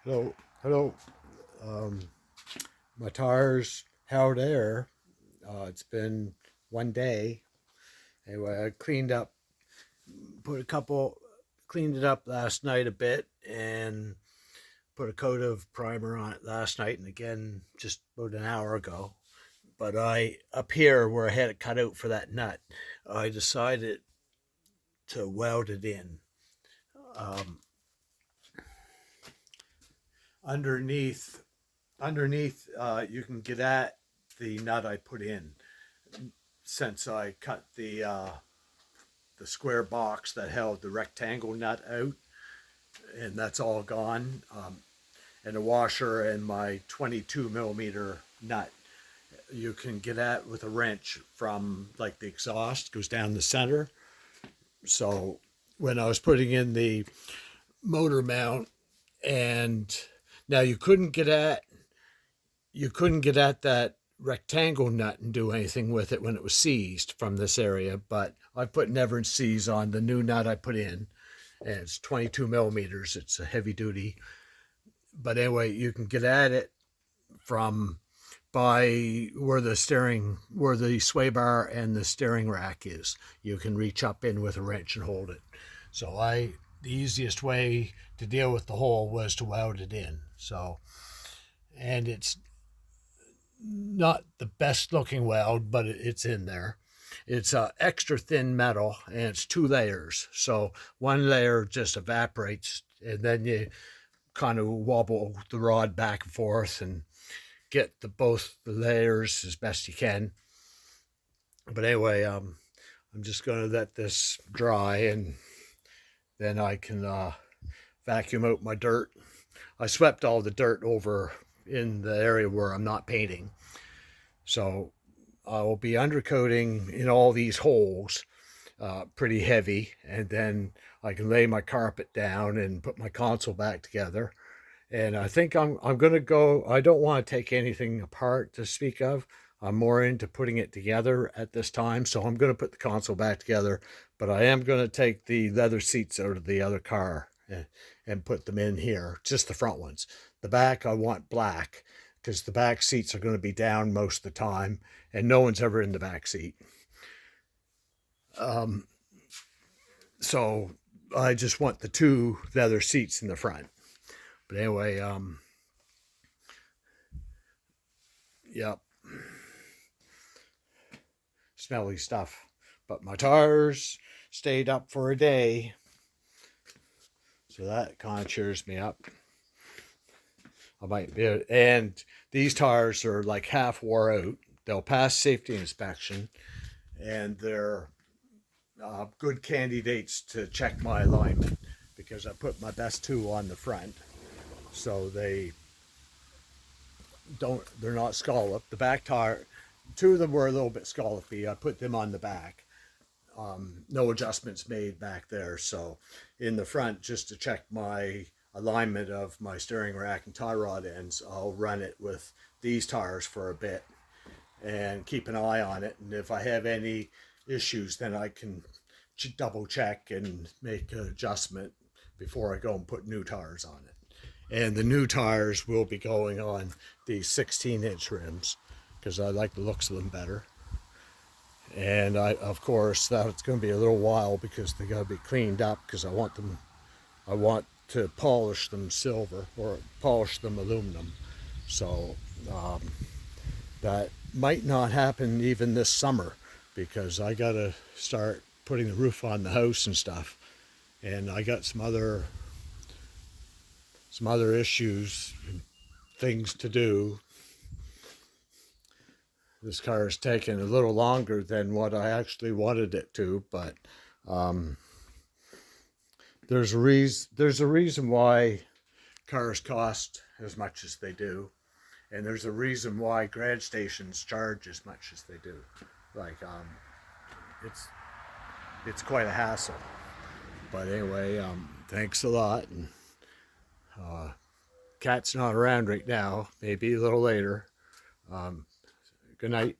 Hello, hello. Um, my tires held air. It's been one day. Anyway, I put a couple, cleaned it up last night a bit, and put a coat of primer on it last night, and again just about an hour ago. But up here where I had it cut out for that nut, I decided to weld it in. Um, underneath, you can get at the nut I put in. Since I cut the square box that held the rectangle nut out, and that's all gone. And a washer and my 22 millimeter nut you can get at with a wrench from like the exhaust goes down the center. So when I was putting in the motor mount, and now you couldn't get at that rectangle nut and do anything with it when it was seized from this area, but I put Never Seize on the new nut I put in, and it's 22 millimeters. It's a heavy duty, but anyway, you can get at it from by where the sway bar and the steering rack is. You can reach up in with a wrench and hold it. So the easiest way to deal with the hole was to weld it in. So, and it's not the best looking weld, but it's in there. It's extra thin metal, and it's two layers. So one layer just evaporates, and then you kind of wobble the rod back and forth and get both the layers as best you can. But anyway, I'm just going to let this dry, and then I can vacuum out my dirt. I swept all the dirt over in the area where I'm not painting. So I will be undercoating in all these holes pretty heavy, and then I can lay my carpet down and put my console back together. And I think I'm going to go. I don't want to take anything apart to speak of. I'm more into putting it together at this time, so I'm going to put the console back together. But I am going to take the leather seats out of the other car and put them in here, just the front ones. The back I want black because the back seats are going to be down most of the time, and no one's ever in the back seat. Um, so I just want the two leather seats in the front. But anyway, yep, smelly stuff. But my tires stayed up for a day, so that kind of cheers me up. I might be, and these tires are like half wore out. They'll pass safety inspection, and they're good candidates to check my alignment because I put my best two on the front, so they're not scalloped. The back tire, two of them were a little bit scallopy. I put them on the back. No adjustments made back there. So in the front, just to check my alignment of my steering rack and tie rod ends, I'll run it with these tires for a bit and keep an eye on it. And if I have any issues, then I can double check and make an adjustment before I go and put new tires on it. And the new tires will be going on these 16-inch rims because I like the looks of them better. And of course, that's going to be a little while because they got to be cleaned up because I want to polish them silver or polish them aluminum. So that might not happen even this summer because I got to start putting the roof on the house and stuff. And I got some other issues, things to do. This car is taking a little longer than what I actually wanted it to, but there's a reason why cars cost as much as they do, and there's a reason why garage stations charge as much as they do. Like it's quite a hassle. But anyway, thanks a lot, and cat's not around right now. Maybe a little later. Good night.